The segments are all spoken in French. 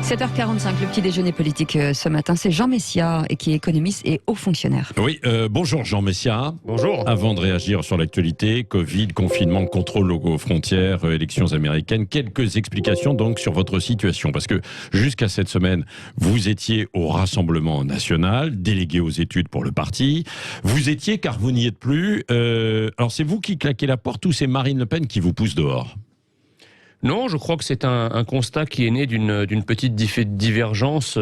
7h45, le petit déjeuner politique ce matin, c'est Jean Messia, qui est économiste et haut fonctionnaire. Oui, bonjour Jean Messia. Bonjour. Avant de réagir sur l'actualité, Covid, confinement, contrôle aux frontières, élections américaines, quelques explications donc sur votre situation. Parce que jusqu'à cette semaine, vous étiez au Rassemblement national, délégué aux études pour le parti. Vous étiez, car vous n'y êtes plus. Alors c'est vous qui claquez la porte ou c'est Marine Le Pen qui vous pousse dehors ? Non, je crois que c'est un constat qui est né d'une petite divergence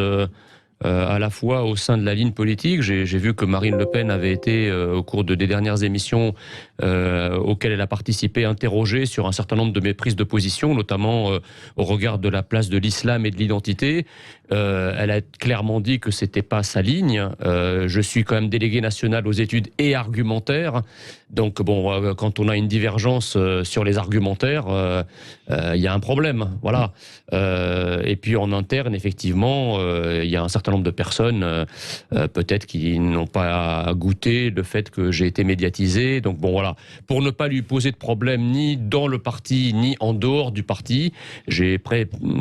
à la fois au sein de la ligne politique. J'ai vu que Marine Le Pen avait été, au cours des dernières émissions auxquelles elle a participé, interrogée sur un certain nombre de mes prises de position, notamment au regard de la place de l'islam et de l'identité. Elle a clairement dit que c'était pas sa ligne. Je suis quand même délégué national aux études et argumentaire. Donc bon, quand on a une divergence sur les argumentaires, il y a un problème. Voilà. Et puis en interne, effectivement, il y a un certain nombre de personnes, peut-être qui n'ont pas goûté le fait que j'ai été médiatisé. Donc bon, voilà. Pour ne pas lui poser de problème ni dans le parti, ni en dehors du parti, j'ai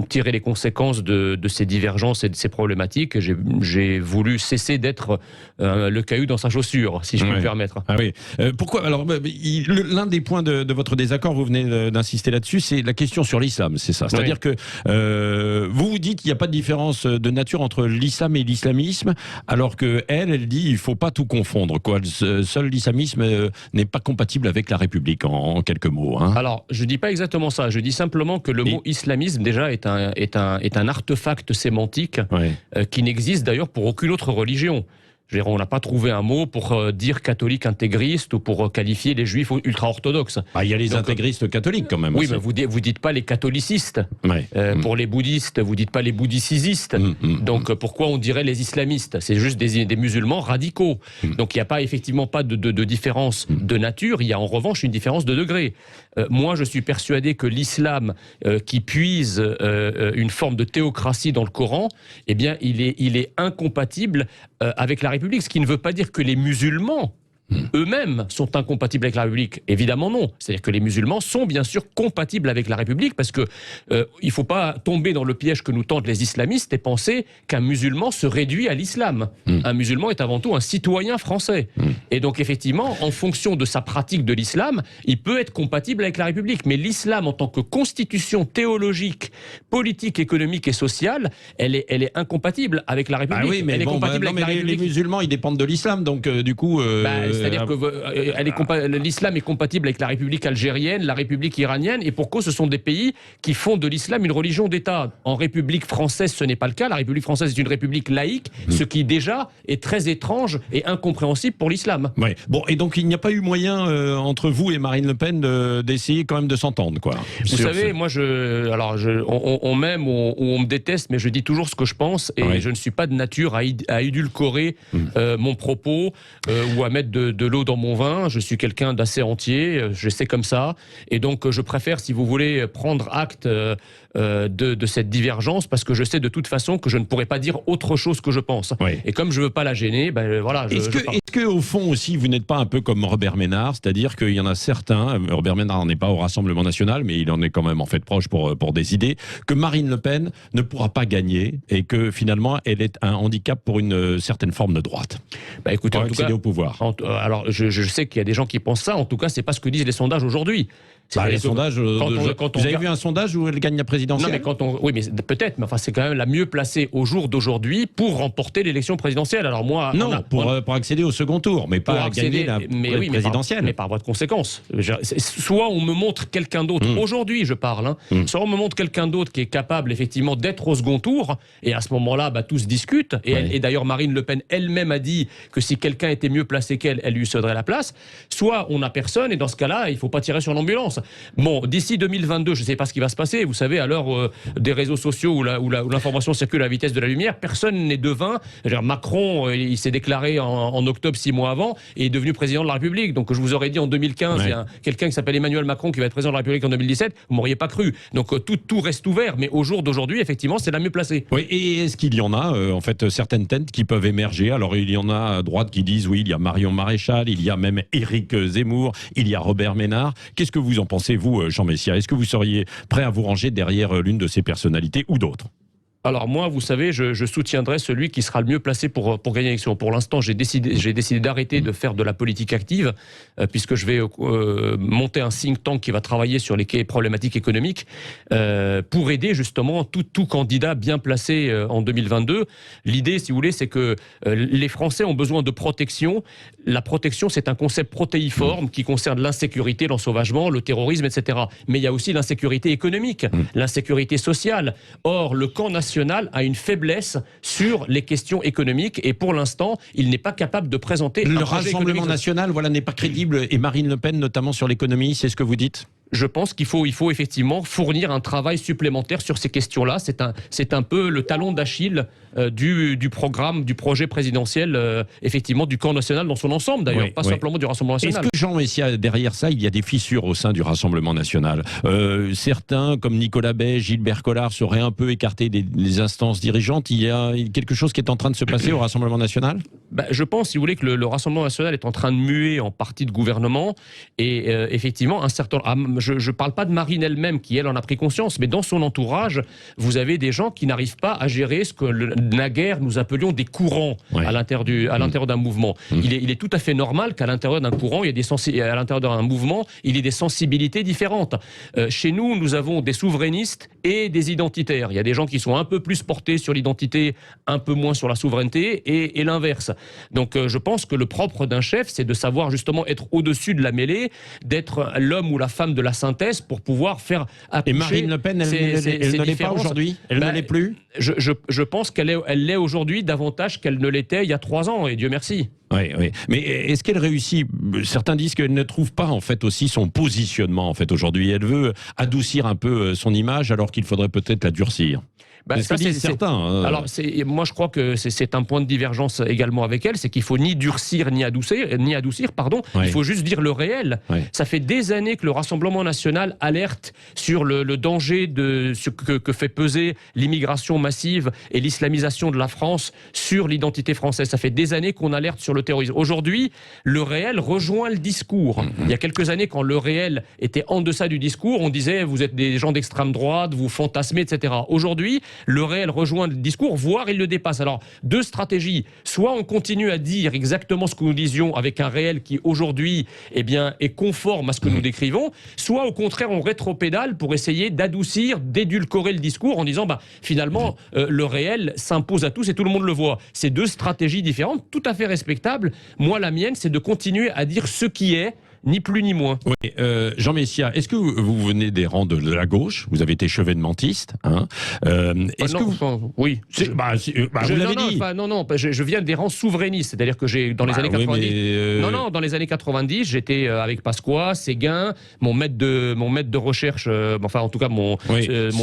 tiré les conséquences de ces divergences et de ces problématiques. J'ai voulu cesser d'être le caillou dans sa chaussure, si je puis me permettre. Ah oui. Pourquoi ? Alors, l'un des points de votre désaccord, vous venez d'insister là-dessus, c'est la question sur l'islam, c'est ça. C'est-à-dire que vous dites qu'il n'y a pas de différence de nature entre l'islam et l'islamisme, alors que elle dit il ne faut pas tout confondre, quoi. Seul l'islamisme n'est pas compatible avec la République, en quelques mots. Hein. Alors, je ne dis pas exactement ça. Je dis simplement que le mot islamisme, déjà, est un artefact sémantique qui n'existe d'ailleurs pour aucune autre religion. Je veux dire, on n'a pas trouvé un mot pour dire catholique intégriste ou pour qualifier les juifs ultra-orthodoxes. Ah, il y a les intégristes catholiques quand même. Oui, aussi. mais vous dites pas les catholicistes. Pour les bouddhistes, vous dites pas les bouddhicistes. Donc pourquoi on dirait les islamistes? C'est juste des musulmans radicaux. Donc il n'y a pas effectivement pas de différence de nature. Il y a en revanche une différence de degré. Moi, je suis persuadé que l'islam qui puise une forme de théocratie dans le Coran, eh bien, il est incompatible avec la République, ce qui ne veut pas dire que les musulmans eux-mêmes sont incompatibles avec la République. Évidemment non. C'est-à-dire que les musulmans sont bien sûr compatibles avec la République parce que il ne faut pas tomber dans le piège que nous tentent les islamistes et penser qu'un musulman se réduit à l'islam. Un musulman est avant tout un citoyen français. Et donc effectivement, en fonction de sa pratique de l'islam, il peut être compatible avec la République. Mais l'islam en tant que constitution théologique, politique, économique et sociale, elle est incompatible avec la République. Ah oui, mais elle est compatible avec la République. Les musulmans, ils dépendent de l'islam, donc du coup... c'est-à-dire que l'islam est compatible avec la République algérienne, la République iranienne, et pour cause, ce sont des pays qui font de l'islam une religion d'État. En République française, ce n'est pas le cas. La République française est une république laïque, ce qui déjà est très étrange et incompréhensible pour l'islam. Oui. Bon, et donc il n'y a pas eu moyen entre vous et Marine Le Pen d'essayer quand même de s'entendre, quoi. Vous savez, moi, on m'aime ou on me déteste, mais je dis toujours ce que je pense, et je ne suis pas de nature à édulcorer mon propos ou à mettre de l'eau dans mon vin. Je suis quelqu'un d'assez entier, je sais comme ça, et donc je préfère, si vous voulez, prendre acte de cette divergence, parce que je sais de toute façon que je ne pourrais pas dire autre chose que je pense. Et comme je ne veux pas la gêner, voilà. Est-ce que au fond aussi, vous n'êtes pas un peu comme Robert Ménard, c'est-à-dire qu'il y en a certains, Robert Ménard n'est pas au Rassemblement national, mais il en est quand même en fait proche pour des idées, que Marine Le Pen ne pourra pas gagner et que finalement elle est un handicap pour une certaine forme de droite. Écoutez, pour accéder au pouvoir. Alors, je sais qu'il y a des gens qui pensent ça. En tout cas, c'est pas ce que disent les sondages aujourd'hui. Les sondages. Vous avez vu un sondage où elle gagne la présidentielle? Non, mais oui, mais peut-être. Mais enfin, c'est quand même la mieux placée au jour d'aujourd'hui pour remporter l'élection présidentielle. Alors moi, pour accéder au second tour, mais pas gagner la présidentielle. Mais par voie de conséquence. Soit on me montre quelqu'un d'autre. Aujourd'hui, je parle. Soit on me montre quelqu'un d'autre qui est capable effectivement d'être au second tour, et à ce moment-là, tout se discute. Et d'ailleurs, Marine Le Pen elle-même a dit que si quelqu'un était mieux placé qu'elle, elle lui céderait la place. Soit on n'a personne, et dans ce cas-là, il ne faut pas tirer sur l'ambulance. Bon, d'ici 2022, je ne sais pas ce qui va se passer. Vous savez, à l'heure des réseaux sociaux où l'information circule à la vitesse de la lumière, personne n'est devin. Macron, il s'est déclaré en octobre, 6 mois avant, et est devenu président de la République. Donc je vous aurais dit en 2015, il y a quelqu'un qui s'appelle Emmanuel Macron qui va être président de la République en 2017, vous ne m'auriez pas cru. Donc tout reste ouvert, mais au jour d'aujourd'hui, effectivement, c'est la mieux placée. Oui, et est-ce qu'il y en a, en fait, certaines têtes qui peuvent émerger? Alors il y en a à droite qui disent, oui, il y a Marion Maréchal, il y a même Éric Zemmour, il y a Robert Ménard. Qu'est-ce que vous en pensez, vous, Jean Messia? Est-ce que vous seriez prêt à vous ranger derrière l'une de ces personnalités ou d'autres? Alors moi, vous savez, je soutiendrai celui qui sera le mieux placé pour gagner l'élection. Pour l'instant, j'ai décidé d'arrêter de faire de la politique active, puisque je vais monter un think tank qui va travailler sur les problématiques économiques pour aider justement tout candidat bien placé en 2022. L'idée, si vous voulez, c'est que les Français ont besoin de protection. La protection, c'est un concept protéiforme qui concerne l'insécurité, l'ensauvagement, le terrorisme, etc. Mais il y a aussi l'insécurité économique, l'insécurité sociale. Or, le camp national a une faiblesse sur les questions économiques et pour l'instant, il n'est pas capable de présenter le un projet Rassemblement économique. national, voilà, n'est pas crédible, et Marine Le Pen, notamment sur l'économie, c'est ce que vous dites? Je pense qu'il faut effectivement fournir un travail supplémentaire sur ces questions-là. C'est un peu le talon d'Achille du programme, du projet présidentiel, effectivement, du camp national dans son ensemble, d'ailleurs, pas simplement du Rassemblement national. Est-ce que, Jean Messia, derrière ça, il y a des fissures au sein du Rassemblement national? Certains, comme Nicolas Bay, Gilbert Collard, seraient un peu écartés des instances dirigeantes. Il y a quelque chose qui est en train de se passer au Rassemblement national? Je pense, si vous voulez, que le Rassemblement national est en train de muer en partie de gouvernement et effectivement, un certain... je ne parle pas de Marine elle-même qui, elle, en a pris conscience, mais dans son entourage, vous avez des gens qui n'arrivent pas à gérer ce que naguère nous appelions des courants à l'intérieur d'un mouvement. Il est tout à fait normal qu'à l'intérieur d'un courant, à l'intérieur d'un mouvement, il y ait des sensibilités différentes. Chez nous, nous avons des souverainistes et des identitaires. Il y a des gens qui sont un peu plus portés sur l'identité, un peu moins sur la souveraineté, et l'inverse. Donc je pense que le propre d'un chef, c'est de savoir justement être au-dessus de la mêlée, d'être l'homme ou la femme de la synthèse pour pouvoir faire accoucher. Et Marine Le Pen, elle ne l'est pas aujourd'hui? Elle ne l'est plus? Je pense qu'elle l'est aujourd'hui davantage qu'elle ne l'était il y a 3 ans, et Dieu merci. Oui, oui. Mais est-ce qu'elle réussit? Certains disent qu'elle ne trouve pas en fait aussi son positionnement en fait aujourd'hui. Elle veut adoucir un peu son image alors qu'il faudrait peut-être la durcir. C'est ce que disent certains. Alors, moi, je crois que c'est un point de divergence également avec elle, c'est qu'il faut ni durcir ni adoucir, Il faut juste dire le réel. Ça fait des années que le Rassemblement national alerte sur le danger de ce que fait peser l'immigration massive et l'islamisation de la France sur l'identité française. Ça fait des années qu'on alerte sur le terrorisme. Aujourd'hui, le réel rejoint le discours. Il y a quelques années, quand le réel était en deçà du discours, on disait vous êtes des gens d'extrême droite, vous fantasmez, etc. Aujourd'hui, le réel rejoint le discours, voire il le dépasse. Alors, 2 stratégies. Soit on continue à dire exactement ce que nous disions avec un réel qui, aujourd'hui, est conforme à ce que nous décrivons, soit au contraire, on rétropédale pour essayer d'adoucir, d'édulcorer le discours en disant, finalement, le réel s'impose à tous et tout le monde le voit. C'est 2 stratégies différentes, tout à fait respectables. Moi, la mienne, c'est de continuer à dire ce qui est, ni plus ni moins. Oui, Jean Messia, est-ce que vous venez des rangs de la gauche? Vous avez été chevènementiste, hein? Oui. Vous l'avez dit. Je viens des rangs souverainistes, c'est-à-dire que dans les années 90. Dans les années 90, j'étais avec Pasqua, Séguin, mon maître de recherche, en tout cas mon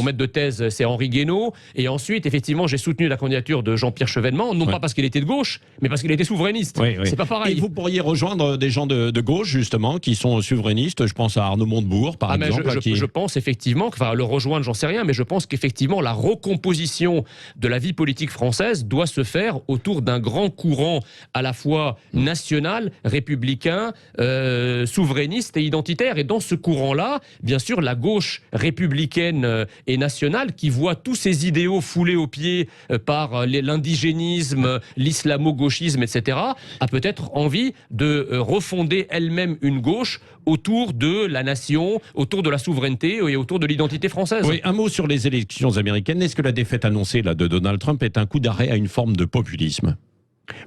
maître de thèse, c'est Henri Guénaud, et ensuite, effectivement, j'ai soutenu la candidature de Jean-Pierre Chevènement, non pas parce qu'il était de gauche, mais parce qu'il était souverainiste. C'est pas pareil. Et vous pourriez rejoindre des gens de gauche, justement, qui sont souverainistes. Je pense à Arnaud Montebourg, par exemple. Je pense effectivement, le rejoindre, j'en sais rien, mais je pense qu'effectivement, la recomposition de la vie politique française doit se faire autour d'un grand courant à la fois national, républicain, souverainiste et identitaire. Et dans ce courant-là, bien sûr, la gauche républicaine et nationale, qui voit tous ces idéaux foulés aux pieds par l'indigénisme, l'islamo-gauchisme, etc., a peut-être envie de refonder elle-même une gauche autour de la nation, autour de la souveraineté et autour de l'identité française. Oui, un mot sur les élections américaines. Est-ce que la défaite annoncée de Donald Trump est un coup d'arrêt à une forme de populisme?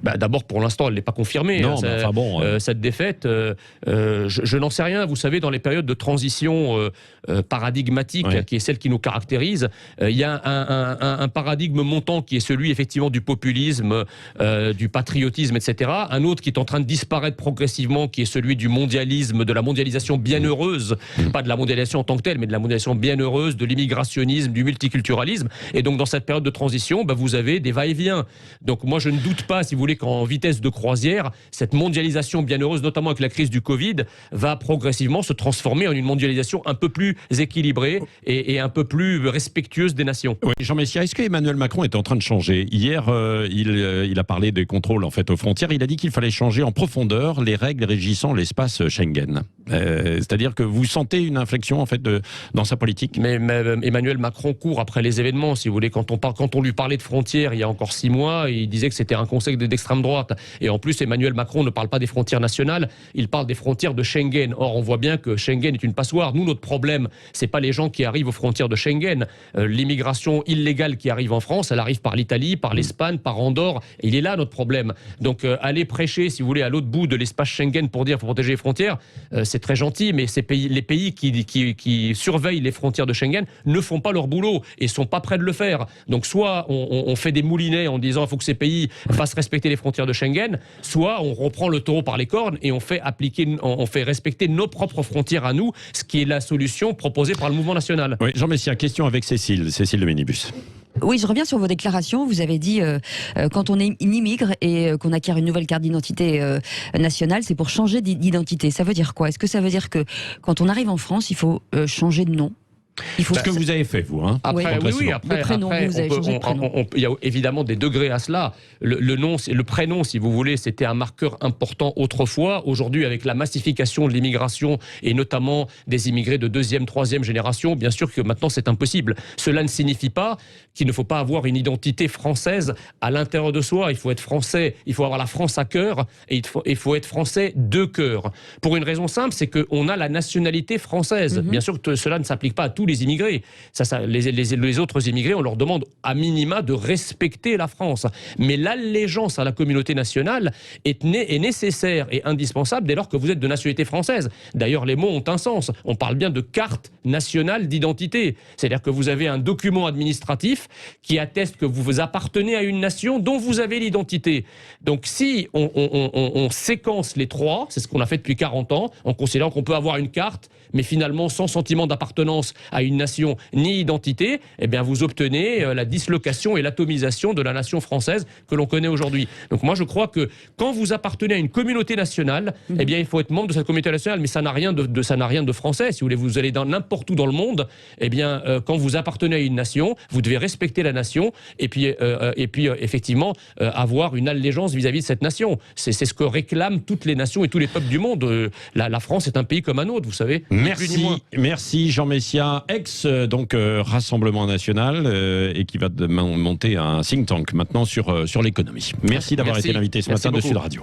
D'abord, pour l'instant, elle n'est pas confirmée. Non, cette défaite, je n'en sais rien. Vous savez, dans les périodes de transition paradigmatique, qui est celle qui nous caractérise, il y a un paradigme montant qui est celui, effectivement, du populisme, du patriotisme, etc. Un autre qui est en train de disparaître progressivement, qui est celui du mondialisme, de la mondialisation bienheureuse, pas de la mondialisation en tant que telle, mais de la mondialisation bienheureuse, de l'immigrationnisme, du multiculturalisme. Et donc, dans cette période de transition, vous avez des va-et-vient. Donc, moi, je ne doute pas, si vous voulez, qu'en vitesse de croisière, cette mondialisation bienheureuse, notamment avec la crise du Covid, va progressivement se transformer en une mondialisation un peu plus équilibrée et un peu plus respectueuse des nations. Oui, Jean Messia, est-ce qu'Emmanuel Macron est en train de changer? Hier, il a parlé des contrôles aux frontières. Il a dit qu'il fallait changer en profondeur les règles régissant l'espace Schengen. C'est-à-dire que vous sentez une inflexion en fait dans sa politique. Mais Emmanuel Macron court après les événements, si vous voulez. Quand on lui parlait de frontières il y a encore 6 mois, il disait que c'était un conseil d'extrême droite. Et en plus, Emmanuel Macron ne parle pas des frontières nationales, il parle des frontières de Schengen. Or, on voit bien que Schengen est une passoire. Nous, notre problème, c'est pas les gens qui arrivent aux frontières de Schengen. L'immigration illégale qui arrive en France, elle arrive par l'Italie, par l'Espagne, par Andorre. Et il est là notre problème. Donc, aller prêcher, si vous voulez, à l'autre bout de l'espace Schengen pour dire qu'il faut protéger les frontières, c'est très gentil, mais les pays qui surveillent les frontières de Schengen ne font pas leur boulot et sont pas prêts de le faire. Donc soit on fait des moulinets en disant il faut que ces pays fassent respecter les frontières de Schengen, soit on reprend le taureau par les cornes et on fait respecter nos propres frontières à nous, ce qui est la solution proposée par le mouvement national. Oui, Jean Messia, question avec Cécile de Minibus. Oui, je reviens sur vos déclarations. Vous avez dit quand on immigre et qu'on acquiert une nouvelle carte d'identité nationale, c'est pour changer d'identité. Ça veut dire quoi? Est-ce que ça veut dire que quand on arrive en France, il faut changer de nom? Il faut ce que vous avez fait, vous. Hein, après, oui, après, vous avez changé de prénom. Il y a évidemment des degrés à cela. Le prénom, si vous voulez, c'était un marqueur important autrefois. Aujourd'hui, avec la massification de l'immigration et notamment des immigrés de 2e, 3e génération, bien sûr que maintenant c'est impossible. Cela ne signifie pas qu'il ne faut pas avoir une identité française à l'intérieur de soi. Il faut être français, il faut avoir la France à cœur et il faut être français de cœur. Pour une raison simple, c'est qu'on a la nationalité française. Bien sûr que cela ne s'applique pas à tous les immigrés. Les autres immigrés, on leur demande à minima de respecter la France. Mais l'allégeance à la communauté nationale est nécessaire et indispensable dès lors que vous êtes de nationalité française. D'ailleurs, les mots ont un sens. On parle bien de carte nationale d'identité. C'est-à-dire que vous avez un document administratif qui atteste que vous appartenez à une nation dont vous avez l'identité. Donc si on séquence les trois, c'est ce qu'on a fait depuis 40 ans, en considérant qu'on peut avoir une carte, mais finalement sans sentiment d'appartenance à une nation ni identité, eh bien vous obtenez la dislocation et l'atomisation de la nation française que l'on connaît aujourd'hui. Donc moi je crois que quand vous appartenez à une communauté nationale, eh bien il faut être membre de cette communauté nationale, mais ça n'a rien de français. Si vous allez dans n'importe où dans le monde, eh bien quand vous appartenez à une nation, vous devez respecter la nation et puis effectivement avoir une allégeance vis-à-vis de cette nation. C'est ce que réclament toutes les nations et tous les peuples du monde. La France est un pays comme un autre, vous savez. Merci Jean Messia, Rassemblement National et qui va monter un think tank maintenant sur l'économie. Merci d'avoir été l'invité ce matin de Sud Radio.